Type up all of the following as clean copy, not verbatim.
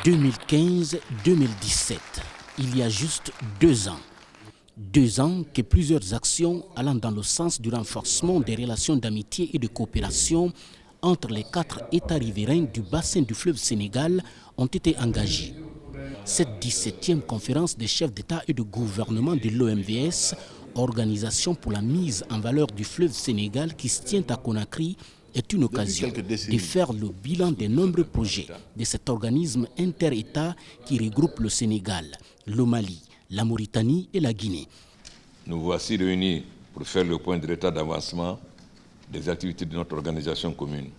2015-2017, il y a juste 2 ans. 2 ans que plusieurs actions allant dans le sens du renforcement des relations d'amitié et de coopération entre les 4 États riverains du bassin du fleuve Sénégal ont été engagées. Cette 17e conférence des chefs d'État et de gouvernement de l'OMVS, Organisation pour la mise en valeur du fleuve Sénégal qui se tient à Conakry, est une occasion de faire le bilan des nombreux projets de cet organisme inter-État qui regroupe le Sénégal, le Mali, la Mauritanie et la Guinée. Nous voici réunis pour faire le point de l'état d'avancement des activités de notre organisation commune.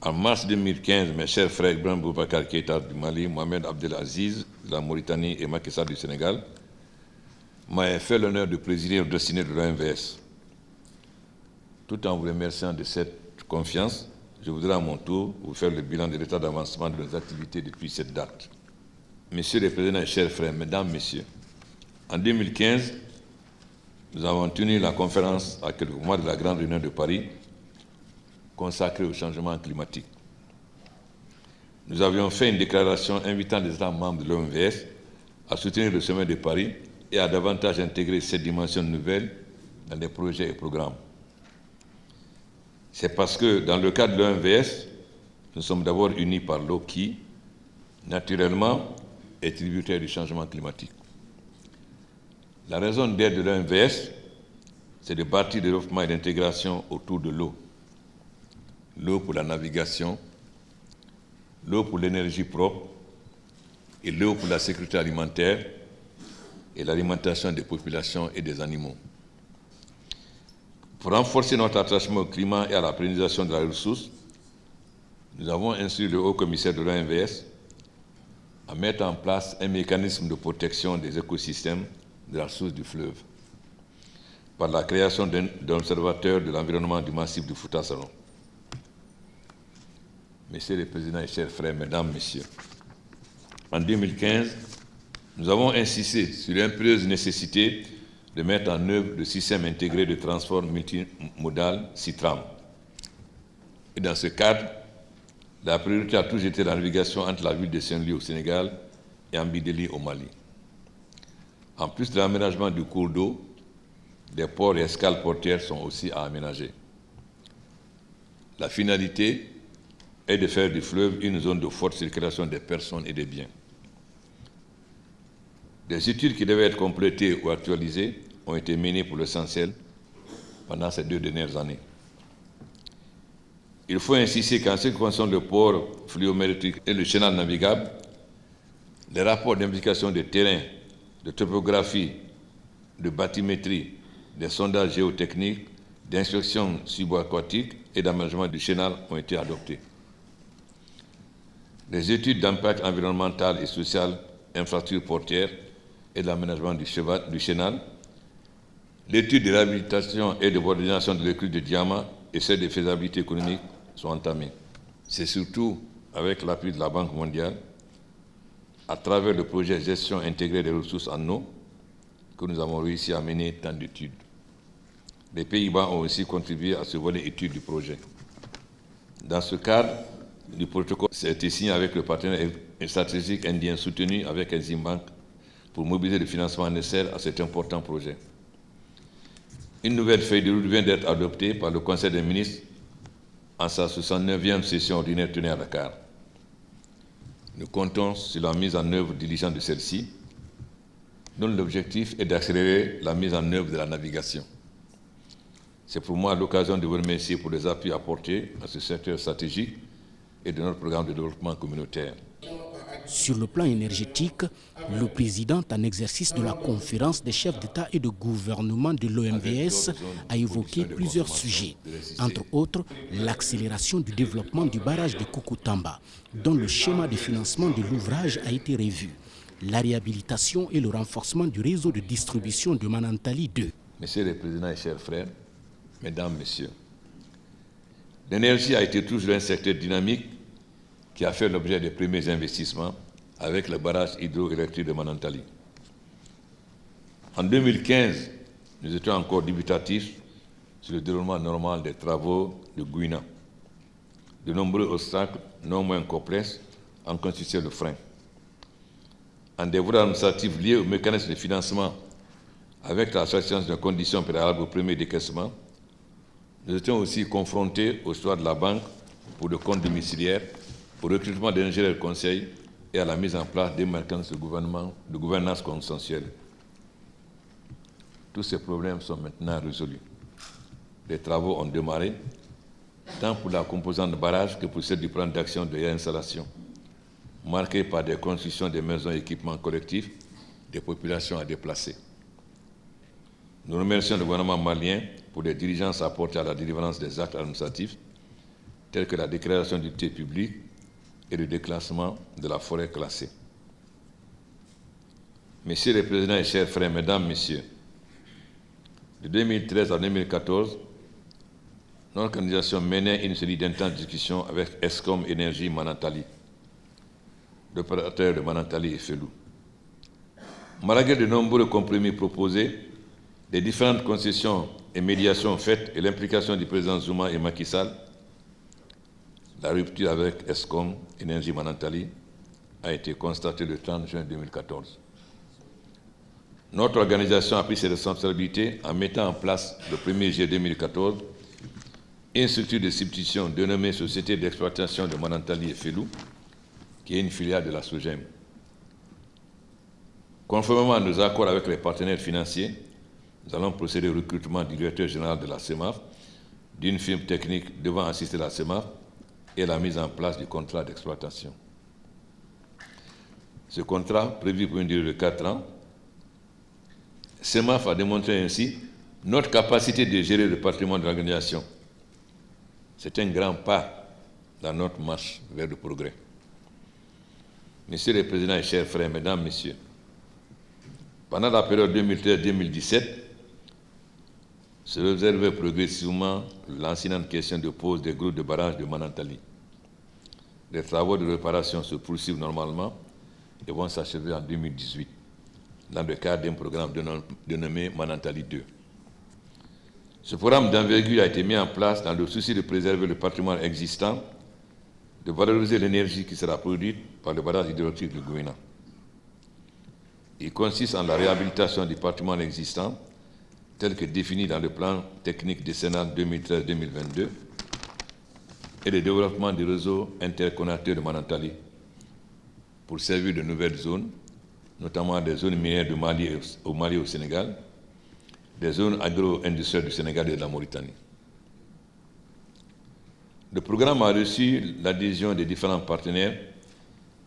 En mars 2015, mes chers frères Ibrahim Boubacar Keïta du Mali, Mohamed Abdelaziz de la Mauritanie et Macky Sall du Sénégal m'avaient fait l'honneur de présider le destiné de l'OMVS. Tout en vous remerciant de cette confiance, je voudrais à mon tour vous faire le bilan de l'état d'avancement de nos activités depuis cette date. Messieurs les présidents et chers frères, mesdames, messieurs, en 2015, nous avons tenu la conférence à quelques mois de la grande réunion de Paris consacrée au changement climatique. Nous avions fait une déclaration invitant les États membres de l'OMVS à soutenir le sommet de Paris et à davantage intégrer cette dimension nouvelle dans les projets et programmes. C'est parce que dans le cadre de l'OMVS, nous sommes d'abord unis par l'eau qui, naturellement, est tributaire du changement climatique. La raison d'être de l'OMVS, c'est de bâtir le développement et l'intégration autour de l'eau. L'eau pour la navigation, l'eau pour l'énergie propre et l'eau pour la sécurité alimentaire et l'alimentation des populations et des animaux. Pour renforcer notre attachement au climat et à la pérennisation de la ressource, nous avons instruit le haut-commissaire de l'OMVS à mettre en place un mécanisme de protection des écosystèmes de la ressource du fleuve par la création d'un observateur de l'environnement du massif du Fouta Salon. Messieurs les présidents et chers frères, mesdames, messieurs, en 2015, nous avons insisté sur l'impérieuse nécessité de mettre en œuvre le système intégré de transport multimodal CITRAM. Et dans ce cadre, la priorité a toujours été la navigation entre la ville de Saint-Louis au Sénégal et Ambideli au Mali. En plus de l'aménagement du cours d'eau, des ports et escales portières sont aussi à aménager. La finalité est de faire du fleuve une zone de forte circulation des personnes et des biens. Des études qui devaient être complétées ou actualisées ont été menées pour l'essentiel pendant ces 2 dernières années. Il faut insister qu'en ce qui concerne le port fluviométrique et le chenal navigable, les rapports d'investigation de terrain, de topographie, de bathymétrie, des sondages géotechniques, d'inspection subaquatique et d'aménagement du chenal ont été adoptés. Les études d'impact environnemental et social, infrastructures portières et de l'aménagement du chenal, l'étude de réhabilitation et de coordination de l'écluse de diamants et celle de faisabilité économique sont entamées. C'est surtout avec l'appui de la Banque mondiale, à travers le projet Gestion intégrée des ressources en eau, que nous avons réussi à mener tant d'études. Les Pays-Bas ont aussi contribué à ce volet études du projet. Dans ce cadre, le protocole a été signé avec le partenaire stratégique indien soutenu avec Exim Bank pour mobiliser le financement nécessaire à cet important projet. Une nouvelle feuille de route vient d'être adoptée par le Conseil des ministres en sa 69e session ordinaire tenue à Dakar. Nous comptons sur la mise en œuvre diligente de celle-ci, dont l'objectif est d'accélérer la mise en œuvre de la navigation. C'est pour moi l'occasion de vous remercier pour les appuis apportés à ce secteur stratégique et de notre programme de développement communautaire. Sur le plan énergétique, le président en exercice de la conférence des chefs d'État et de gouvernement de l'OMVS a évoqué plusieurs sujets, entre autres l'accélération du développement du barrage de Koukountamba, dont le schéma de financement de l'ouvrage a été revu, la réhabilitation et le renforcement du réseau de distribution de Manantali 2. Messieurs les présidents et chers frères, mesdames, messieurs, l'énergie a été toujours un secteur dynamique qui a fait l'objet des premiers investissements avec le barrage hydroélectrique de Manantali. En 2015, nous étions encore dubitatifs sur le déroulement normal des travaux de Gouina. de nombreux obstacles non moins complexes en constituaient le frein. En développement administratif lié au mécanisme de financement avec la satisfaction de conditions préalables au premier décaissement, nous étions aussi confrontés au choix de la banque pour le compte domiciliaire, au recrutement des ingénieurs de conseil et à la mise en place des mécanismes de gouvernance consensuelle. Tous ces problèmes sont maintenant résolus. Les travaux ont démarré, tant pour la composante de barrage que pour celle du plan d'action de réinstallation, marqué par des constructions de maisons et équipements collectifs des populations à déplacer. Nous remercions le gouvernement malien pour les diligences apportées à la délivrance des actes administratifs, tels que la déclaration d'utilité publique et le déclassement de la forêt classée. Messieurs les présidents et chers frères, mesdames, messieurs, de 2013 à 2014, notre organisation menait une série d'intenses discussions avec Eskom Énergie Manantali, l'opérateur de Manantali et Felou. Malgré de nombreux compromis proposés, les différentes concessions et médiations faites et l'implication du président Zuma et Macky Sall, la rupture avec Eskom Énergie Manantali a été constatée le 30 juin 2014. Notre organisation a pris ses responsabilités en mettant en place le 1er juillet 2014 une structure de substitution dénommée Société d'exploitation de Manantali et Felou, qui est une filiale de la SOGEM. Conformément à nos accords avec les partenaires financiers, nous allons procéder au recrutement du directeur général de la CEMAF, d'une firme technique devant assister la CEMAF et la mise en place du contrat d'exploitation. Ce contrat, prévu pour une durée de 4 ans, CEMAF a démontré ainsi notre capacité de gérer le patrimoine de l'organisation. C'est un grand pas dans notre marche vers le progrès. Messieurs les présidents et chers frères, mesdames, messieurs, pendant la période 2013-2017, se réservait progressivement l'ancienne question de pose des groupes de barrage de Manantali. Les travaux de réparation se poursuivent normalement et vont s'achever en 2018, dans le cadre d'un programme dénommé Manantali 2. Ce programme d'envergure a été mis en place dans le souci de préserver le patrimoine existant, de valoriser l'énergie qui sera produite par le barrage hydroélectrique de Gouina. Il consiste en la réhabilitation du patrimoine existant, tel que défini dans le plan technique décennal 2013-2022, et le développement du réseau interconnecteur de Manantali pour servir de nouvelles zones, notamment des zones minières au Mali et au Sénégal, des zones agro-industrielles du Sénégal et de la Mauritanie. Le programme a reçu l'adhésion des différents partenaires,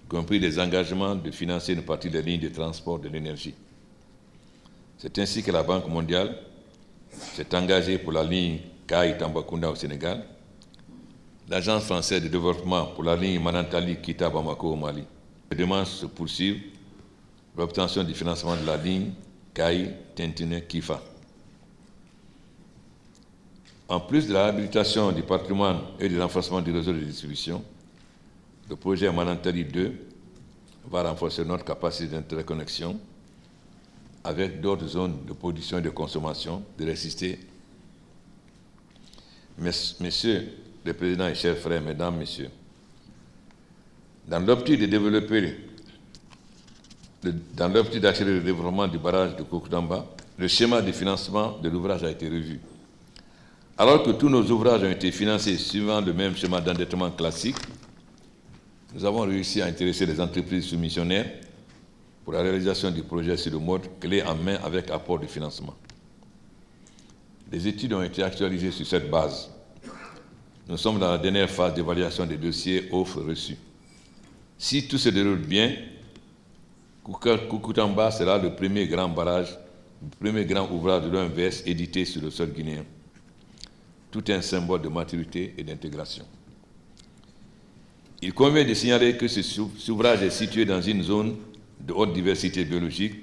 y compris des engagements de financer une partie des lignes de transport de l'énergie. C'est ainsi que la Banque mondiale s'est engagée pour la ligne Kaï-Tambacounda au Sénégal, l'Agence française de développement pour la ligne Manantali-Kita-Bamako au Mali. Les démarches se poursuivent pour l'obtention du financement de la ligne Kaï-Tintine-Kifa. En plus de la réhabilitation du patrimoine et du renforcement du réseau de distribution, le projet Manantali 2 va renforcer notre capacité d'interconnexion avec d'autres zones de production et de consommation d'électricité. Messieurs les présidents et chers frères, mesdames, messieurs, dans l'optique d'accélérer le développement du barrage de Kokoutamba, le schéma de financement de l'ouvrage a été revu. Alors que tous nos ouvrages ont été financés suivant le même schéma d'endettement classique, nous avons réussi à intéresser les entreprises soumissionnaires pour la réalisation du projet sur le mode clé en main avec apport de financement. Des études ont été actualisées sur cette base. Nous sommes dans la dernière phase d'évaluation des dossiers offres reçus. Si tout se déroule bien, Kokoutamba sera le premier grand barrage, le premier grand ouvrage de l'OMVS édité sur le sol guinéen. Tout un symbole de maturité et d'intégration. Il convient de signaler que ce ouvrage est situé dans une zone de haute diversité biologique,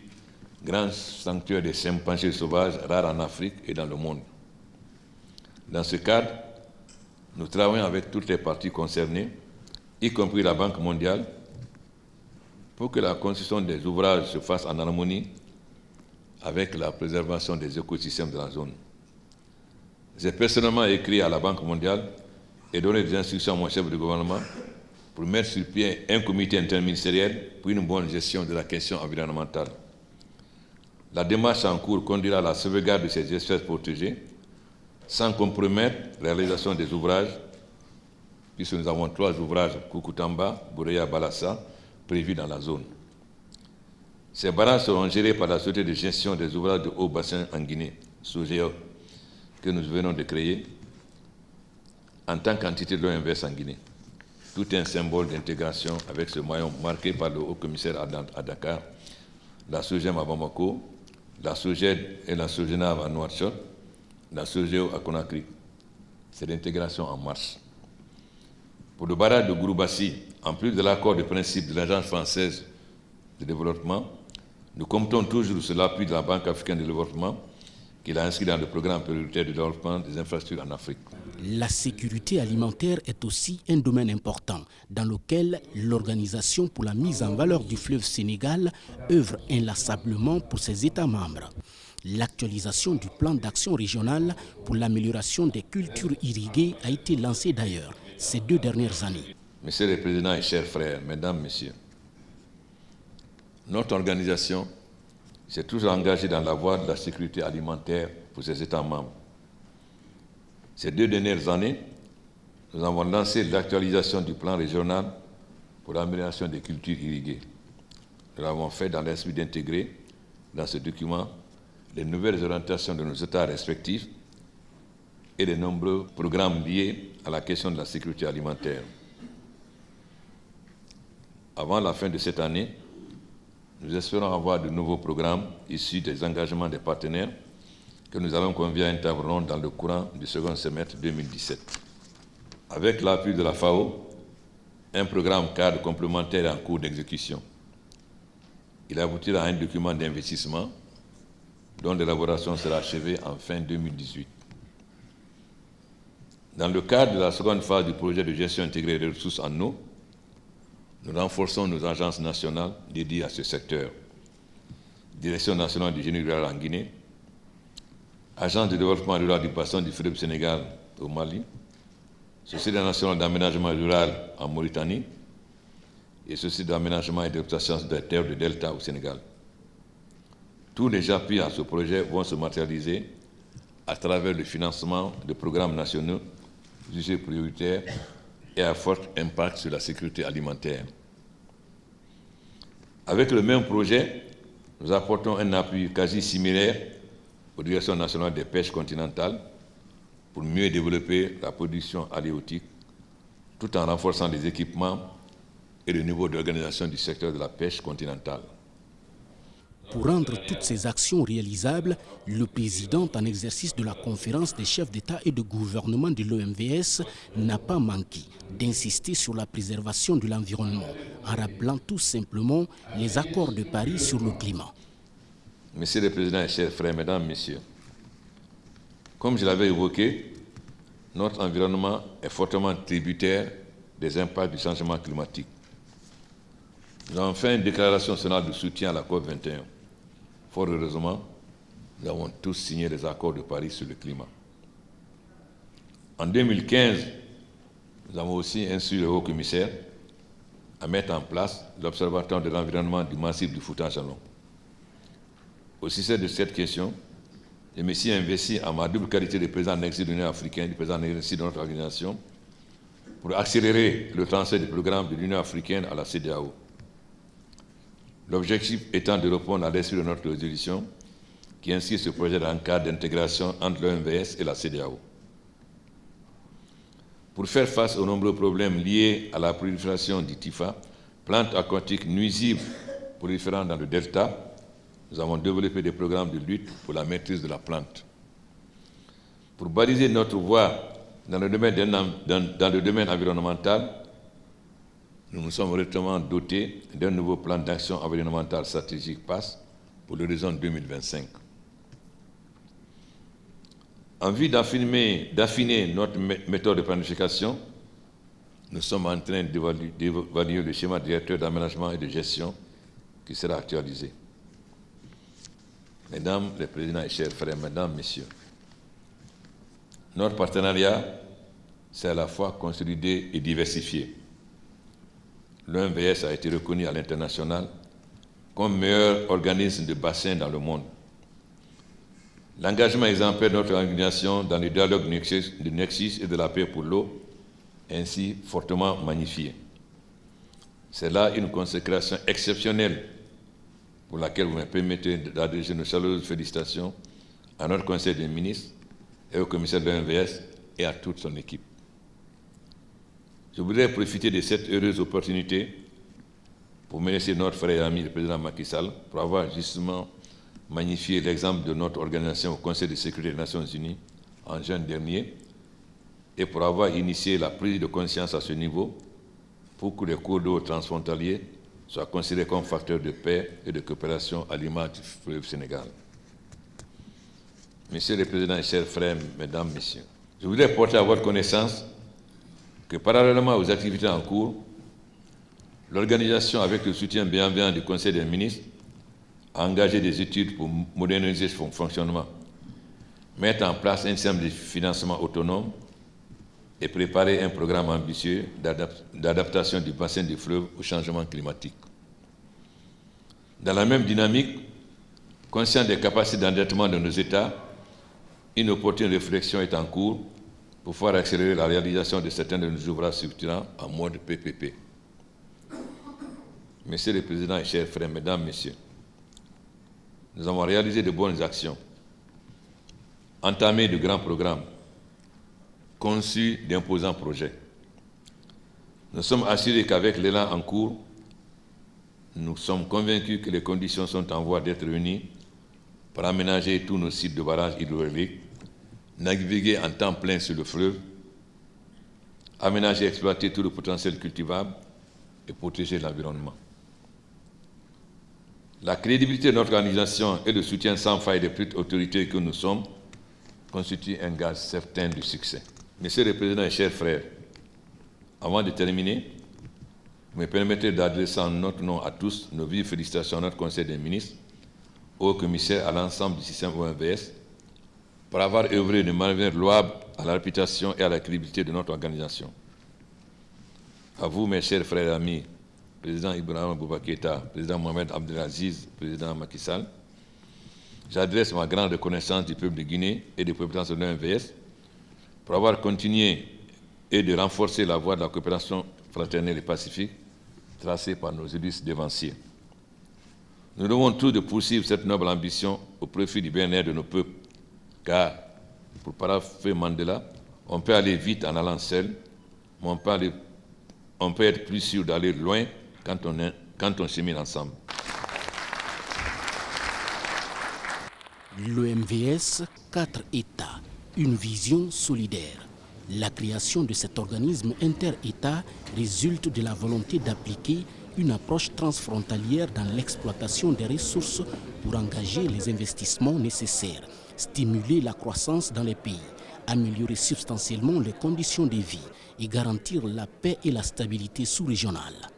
grand sanctuaire des chimpanzés sauvages rares en Afrique et dans le monde. Dans ce cadre, nous travaillons avec toutes les parties concernées, y compris la Banque mondiale, pour que la construction des ouvrages se fasse en harmonie avec la préservation des écosystèmes de la zone. J'ai personnellement écrit à la Banque mondiale et donné des instructions à mon chef de gouvernement pour mettre sur pied un comité interministériel pour une bonne gestion de la question environnementale. La démarche en cours conduira à la sauvegarde de ces espèces protégées sans compromettre la réalisation des ouvrages, puisque nous avons 3 ouvrages, Kukutamba, Boureya, Balassa, prévus dans la zone. Ces barrages seront gérés par la Société de gestion des ouvrages de haut bassin en Guinée, SOGEO, que nous venons de créer en tant qu'entité de l'OMVS en Guinée. Tout un symbole d'intégration avec ce maillon marqué par le haut-commissaire à Dakar, la SOGEM à Bamako, la SOGED et la SOGENAV à Nouakchott, la SOGEO à Conakry. C'est l'intégration en marche. Pour le barrage de Gouroubassi, en plus de l'accord de principe de l'Agence française de développement, nous comptons toujours sur l'appui de la Banque africaine de développement qu'il a inscrit dans le programme prioritaire de développement des infrastructures en Afrique. La sécurité alimentaire est aussi un domaine important dans lequel l'Organisation pour la mise en valeur du fleuve Sénégal œuvre inlassablement pour ses États membres. L'actualisation du plan d'action régional pour l'amélioration des cultures irriguées a été lancée d'ailleurs ces 2 dernières années. Monsieur le Président et chers frères, Mesdames, Messieurs, notre organisation s'est toujours engagée dans la voie de la sécurité alimentaire pour ses États membres. Ces 2 dernières années, nous avons lancé l'actualisation du plan régional pour l'amélioration des cultures irriguées. Nous l'avons fait dans l'esprit d'intégrer dans ce document les nouvelles orientations de nos États respectifs et les nombreux programmes liés à la question de la sécurité alimentaire. Avant la fin de cette année, nous espérons avoir de nouveaux programmes issus des engagements des partenaires que nous allons convier à une table ronde dans le courant du second semestre 2017. Avec l'appui de la FAO, un programme cadre complémentaire est en cours d'exécution. Il aboutira à un document d'investissement dont l'élaboration sera achevée en fin 2018. Dans le cadre de la seconde phase du projet de gestion intégrée des ressources en eau, nous renforçons nos agences nationales dédiées à ce secteur. Direction nationale du génie rural en Guinée, Agence de développement rural du bassin du fleuve Sénégal au Mali, Société nationale d'aménagement rural en Mauritanie et Société d'aménagement et d'exploitation des terres de Delta au Sénégal. Tous les appuis à ce projet vont se matérialiser à travers le financement de programmes nationaux jugés prioritaires et à fort impact sur la sécurité alimentaire. Avec le même projet, nous apportons un appui quasi similaire aux directions nationales des pêches continentales pour mieux développer la production halieutique tout en renforçant les équipements et le niveau d'organisation du secteur de la pêche continentale. Pour rendre toutes ces actions réalisables, le président en exercice de la conférence des chefs d'État et de gouvernement de l'OMVS n'a pas manqué d'insister sur la préservation de l'environnement, en rappelant tout simplement les accords de Paris sur le climat. Monsieur le Président et chers frères, Mesdames, Messieurs, comme je l'avais évoqué, notre environnement est fortement tributaire des impacts du changement climatique. Nous avons fait une déclaration nationale de soutien à la COP21. Fort heureusement, nous avons tous signé les accords de Paris sur le climat. En 2015, nous avons aussi instruit le haut-commissaire à mettre en place l'Observatoire de l'environnement du massif du Fouta-Jalon. Au sujet de cette question, je me suis investi en ma double qualité de président en exil de l'Union africaine, du président en exil de notre organisation, pour accélérer le transfert du programme de l'Union africaine à la CEDEAO. L'objectif étant de répondre à l'esprit de notre résolution qui inscrit ce projet dans un cadre d'intégration entre l'OMVS et la CEDEAO. Pour faire face aux nombreux problèmes liés à la prolifération du TIFA, plantes aquatiques nuisibles proliférant dans le delta, nous avons développé des programmes de lutte pour la maîtrise de la plante. Pour baliser notre voie dans le domaine environnemental, nous nous sommes récemment dotés d'un nouveau plan d'action environnementale stratégique PASS pour l'horizon 2025. En vue d'affiner notre méthode de planification, nous sommes en train d'évaluer le schéma directeur d'aménagement et de gestion qui sera actualisé. Mesdames les présidents et chers frères, Mesdames, Messieurs, notre partenariat c'est à la fois consolidé et diversifié. L'OMVS a été reconnu à l'international comme meilleur organisme de bassin dans le monde. L'engagement exemplaire de notre organisation dans le dialogue du Nexus et de la paix pour l'eau est ainsi fortement magnifié. C'est là une consécration exceptionnelle pour laquelle vous me permettez d'adresser nos chaleureuses félicitations à notre Conseil des ministres et au commissaire de l'OMVS et à toute son équipe. Je voudrais profiter de cette heureuse opportunité pour remercier notre frère et ami, le président Macky Sall, pour avoir justement magnifié l'exemple de notre organisation au Conseil de sécurité des Nations Unies en juin dernier et pour avoir initié la prise de conscience à ce niveau pour que les cours d'eau transfrontaliers soient considérés comme facteurs de paix et de coopération à l'image du fleuve Sénégal. Monsieur le Président et chers frères, Mesdames, Messieurs, je voudrais porter à votre connaissance que parallèlement aux activités en cours, l'organisation, avec le soutien bienveillant du Conseil des ministres, a engagé des études pour moderniser son fonctionnement, mettre en place un système de financement autonome et préparer un programme ambitieux d'adaptation du bassin du fleuve au changement climatique. Dans la même dynamique, conscient des capacités d'endettement de nos États, une opportune réflexion est en cours pour pouvoir accélérer la réalisation de certains de nos ouvrages structurants en mode PPP. Monsieur le Président et chers frères, Mesdames, Messieurs, nous avons réalisé de bonnes actions, entamé de grands programmes, conçu d'imposants projets. Nous sommes assurés qu'avec l'élan en cours, nous sommes convaincus que les conditions sont en voie d'être réunies pour aménager tous nos sites de barrages hydrauliques, naviguer en temps plein sur le fleuve, aménager et exploiter tout le potentiel cultivable et protéger l'environnement. La crédibilité de notre organisation et le soutien sans faille des petites autorités que nous sommes constituent un gage certain du succès. Monsieur le Président et chers frères, avant de terminer, vous me permettez d'adresser en notre nom à tous nos vives félicitations à notre Conseil des ministres, au commissaire, à l'ensemble du système OMVS, pour avoir œuvré de manière louable à la réputation et à la crédibilité de notre organisation. À vous, mes chers frères et amis, Président Ibrahima Boubacar Keïta, Président Mohamed Abdelaziz, Président Macky Sall, j'adresse ma grande reconnaissance du peuple de Guinée et des populations de l'OMVS pour avoir continué et de renforcer la voie de la coopération fraternelle et pacifique tracée par nos illustres dévanciers. Nous devons tous de poursuivre cette noble ambition au profit du bien-être de nos peuples, car, pour parapher Mandela, on peut aller vite en allant seul, mais on peut être plus sûr d'aller loin quand on chemine ensemble. L'OMVS, 4 États, une vision solidaire. La création de cet organisme inter-État résulte de la volonté d'appliquer une approche transfrontalière dans l'exploitation des ressources pour engager les investissements nécessaires, stimuler la croissance dans les pays, améliorer substantiellement les conditions de vie et garantir la paix et la stabilité sous-régionale.